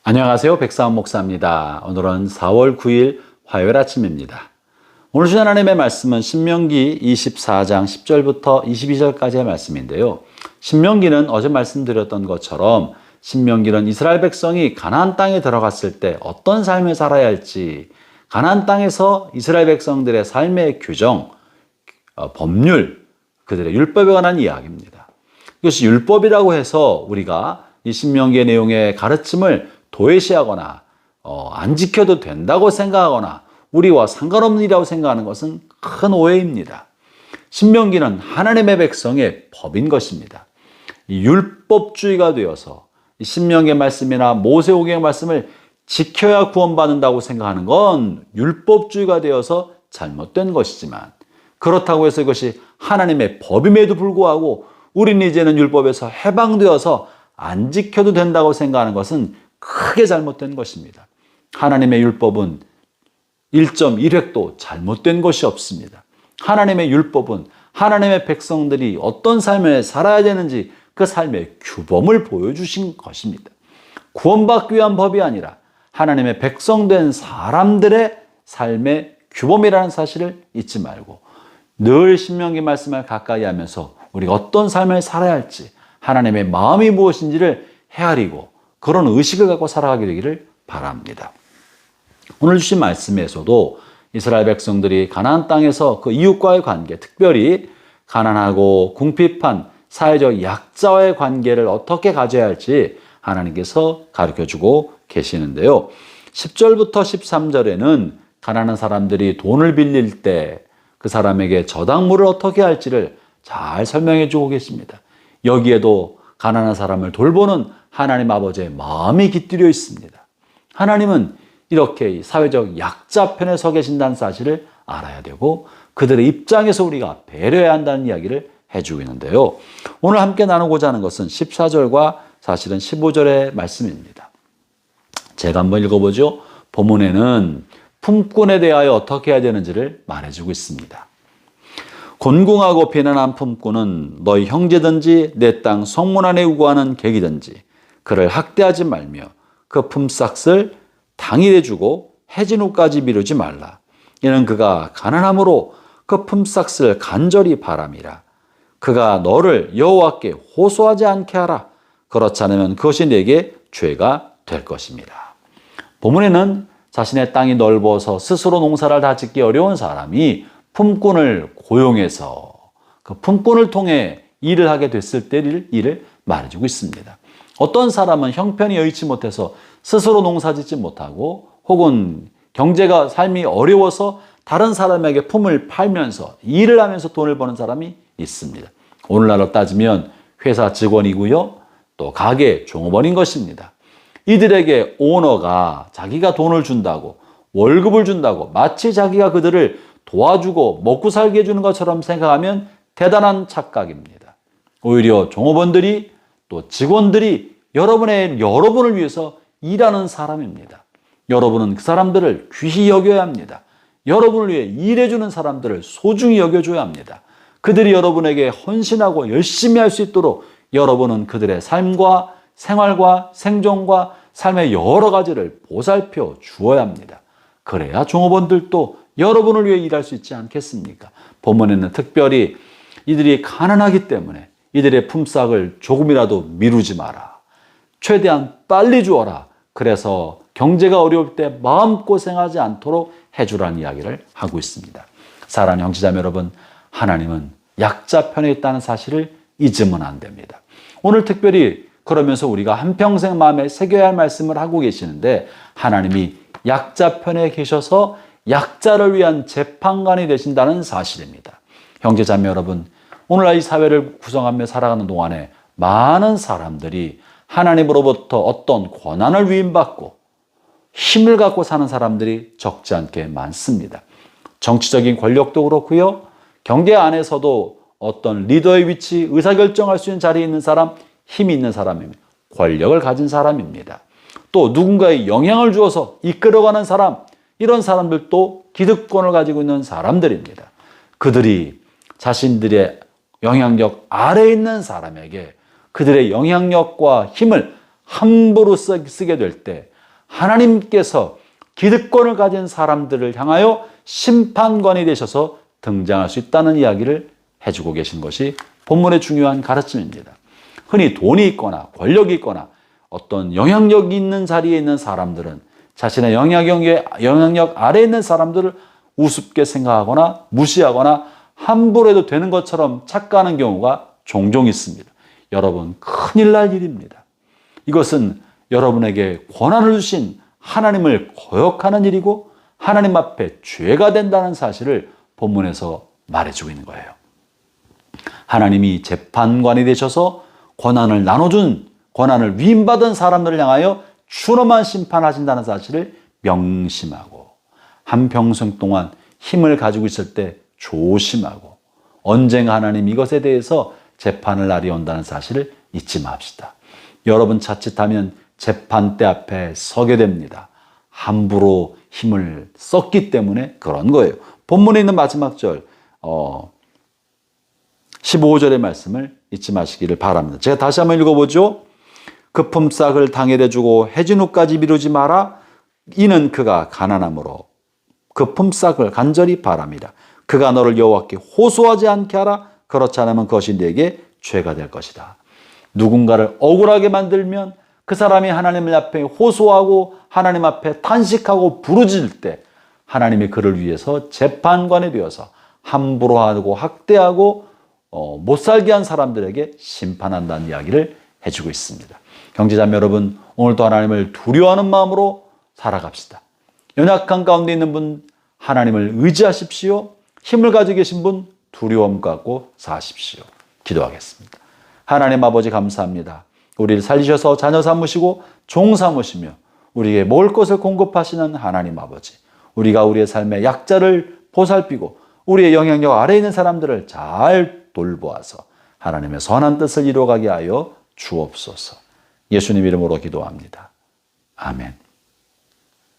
안녕하세요. 백사원 목사입니다. 오늘은 4월 9일 화요일 아침입니다. 오늘 주신 하나님의 말씀은 신명기 24장 10절부터 22절까지의 말씀인데요. 신명기는 어제 말씀드렸던 것처럼 신명기는 이스라엘 백성이 가나안 땅에 들어갔을 때 어떤 삶을 살아야 할지, 가나안 땅에서 이스라엘 백성들의 삶의 규정, 법률, 그들의 율법에 관한 이야기입니다. 이것이 율법이라고 해서 우리가 이 신명기의 내용의 가르침을 도외시하거나 안 지켜도 된다고 생각하거나 우리와 상관없는 일이라고 생각하는 것은 큰 오해입니다. 신명기는 하나님의 백성의 법인 것입니다. 이 율법주의가 되어서 이 신명기의 말씀이나 모세오경의 말씀을 지켜야 구원받는다고 생각하는 건 율법주의가 되어서 잘못된 것이지만, 그렇다고 해서 이것이 하나님의 법임에도 불구하고 우리는 이제는 율법에서 해방되어서 안 지켜도 된다고 생각하는 것은 크게 잘못된 것입니다. 하나님의 율법은 1.1획도 잘못된 것이 없습니다. 하나님의 율법은 하나님의 백성들이 어떤 삶을 살아야 되는지 그 삶의 규범을 보여주신 것입니다. 구원받기 위한 법이 아니라 하나님의 백성된 사람들의 삶의 규범이라는 사실을 잊지 말고 늘 신명기 말씀을 가까이 하면서 우리가 어떤 삶을 살아야 할지, 하나님의 마음이 무엇인지를 헤아리고 그런 의식을 갖고 살아가게 되기를 바랍니다. 오늘 주신 말씀에서도 이스라엘 백성들이 가나안 땅에서 그 이웃과의 관계, 특별히 가난하고 궁핍한 사회적 약자와의 관계를 어떻게 가져야 할지 하나님께서 가르쳐주고 계시는데요. 10절부터 13절에는 가난한 사람들이 돈을 빌릴 때 그 사람에게 저당물을 어떻게 할지를 잘 설명해 주고 계십니다. 여기에도 가난한 사람을 돌보는 하나님 아버지의 마음이 깃들여 있습니다. 하나님은 이렇게 사회적 약자 편에 서 계신다는 사실을 알아야 되고 그들의 입장에서 우리가 배려해야 한다는 이야기를 해주고 있는데요. 오늘 함께 나누고자 하는 것은 14절과 사실은 15절의 말씀입니다. 제가 한번 읽어보죠. 본문에는 품꾼에 대하여 어떻게 해야 되는지를 말해주고 있습니다. 곤궁하고 비난한 품꾼은 너희 형제든지 내 땅 성문 안에 우거하는 객이든지 그를 학대하지 말며 그 품삯을 당일에 주고 해진 후까지 미루지 말라. 이는 그가 가난함으로 그 품삯을 간절히 바람이라. 그가 너를 여호와께 호소하지 않게 하라. 그렇지 않으면 그것이 내게 죄가 될 것입니다. 본문에는 자신의 땅이 넓어서 스스로 농사를 다 짓기 어려운 사람이 품꾼을 고용해서 그 품꾼을 통해 일을 하게 됐을 때 일을 말해주고 있습니다. 어떤 사람은 형편이 여의치 못해서 스스로 농사 짓지 못하고 혹은 경제가 삶이 어려워서 다른 사람에게 품을 팔면서 일을 하면서 돈을 버는 사람이 있습니다. 오늘날로 따지면 회사 직원이고요. 또 가게 종업원인 것입니다. 이들에게 오너가 자기가 돈을 준다고 월급을 준다고 마치 자기가 그들을 도와주고 먹고 살게 해주는 것처럼 생각하면 대단한 착각입니다. 오히려 종업원들이 또 직원들이 여러분을 위해서 일하는 사람입니다. 여러분은 그 사람들을 귀히 여겨야 합니다. 여러분을 위해 일해주는 사람들을 소중히 여겨줘야 합니다. 그들이 여러분에게 헌신하고 열심히 할 수 있도록 여러분은 그들의 삶과 생활과 생존과 삶의 여러 가지를 보살펴 주어야 합니다. 그래야 종업원들도 여러분을 위해 일할 수 있지 않겠습니까? 본문에는 특별히 이들이 가난하기 때문에 이들의 품삯을 조금이라도 미루지 마라. 최대한 빨리 주어라. 그래서 경제가 어려울 때 마음고생하지 않도록 해주라는 이야기를 하고 있습니다. 사랑하는 형제자매 여러분, 하나님은 약자 편에 있다는 사실을 잊으면 안 됩니다. 오늘 특별히 그러면서 우리가 한평생 마음에 새겨야 할 말씀을 하고 계시는데, 하나님이 약자 편에 계셔서 약자를 위한 재판관이 되신다는 사실입니다. 형제자매 여러분, 오늘날 이 사회를 구성하며 살아가는 동안에 많은 사람들이 하나님으로부터 어떤 권한을 위임받고 힘을 갖고 사는 사람들이 적지 않게 많습니다. 정치적인 권력도 그렇고요. 경제 안에서도 어떤 리더의 위치, 의사결정할 수 있는 자리에 있는 사람, 힘이 있는 사람입니다. 권력을 가진 사람입니다. 또 누군가에 영향을 주어서 이끌어가는 사람, 이런 사람들도 기득권을 가지고 있는 사람들입니다. 그들이 자신들의 영향력 아래에 있는 사람에게 그들의 영향력과 힘을 함부로 쓰게 될 때 하나님께서 기득권을 가진 사람들을 향하여 심판관이 되셔서 등장할 수 있다는 이야기를 해주고 계신 것이 본문의 중요한 가르침입니다. 흔히 돈이 있거나 권력이 있거나 어떤 영향력이 있는 자리에 있는 사람들은 자신의 영향력 아래에 있는 사람들을 우습게 생각하거나 무시하거나 함부로 해도 되는 것처럼 착각하는 경우가 종종 있습니다. 여러분, 큰일 날 일입니다. 이것은 여러분에게 권한을 주신 하나님을 거역하는 일이고 하나님 앞에 죄가 된다는 사실을 본문에서 말해주고 있는 거예요. 하나님이 재판관이 되셔서 권한을 나눠준, 권한을 위임받은 사람들을 향하여 추노만 심판하신다는 사실을 명심하고 한평생 동안 힘을 가지고 있을 때 조심하고 언젠가 하나님 이것에 대해서 재판을 날이 온다는 사실을 잊지 맙시다. 여러분 자칫하면 재판대 앞에 서게 됩니다. 함부로 힘을 썼기 때문에 그런 거예요. 본문에 있는 마지막 절 15절의 말씀을 잊지 마시기를 바랍니다. 제가 다시 한번 읽어보죠. 그 품삯을 당일에 주고 해진 후까지 미루지 마라. 이는 그가 가난함으로 그 품삯을 간절히 바랍니다. 그가 너를 여호와께 호소하지 않게 하라. 그렇지 않으면 그것이 네게 죄가 될 것이다. 누군가를 억울하게 만들면 그 사람이 하나님 앞에 호소하고 하나님 앞에 탄식하고 부르짖을 때 하나님이 그를 위해서 재판관이 되어서 함부로 하고 학대하고 못 살게 한 사람들에게 심판한다는 이야기를 해주고 있습니다. 형제자매 여러분, 오늘도 하나님을 두려워하는 마음으로 살아갑시다. 연약한 가운데 있는 분 하나님을 의지하십시오. 힘을 가지고 계신 분 두려움 갖고 사십시오. 기도하겠습니다. 하나님 아버지 감사합니다. 우리를 살리셔서 자녀 삼으시고 종 삼으시며 우리에게 먹을 것을 공급하시는 하나님 아버지, 우리가 우리의 삶의 약자를 보살피고 우리의 영향력 아래에 있는 사람들을 잘 돌보아서 하나님의 선한 뜻을 이루어가게 하여 주옵소서. 예수님 이름으로 기도합니다. 아멘.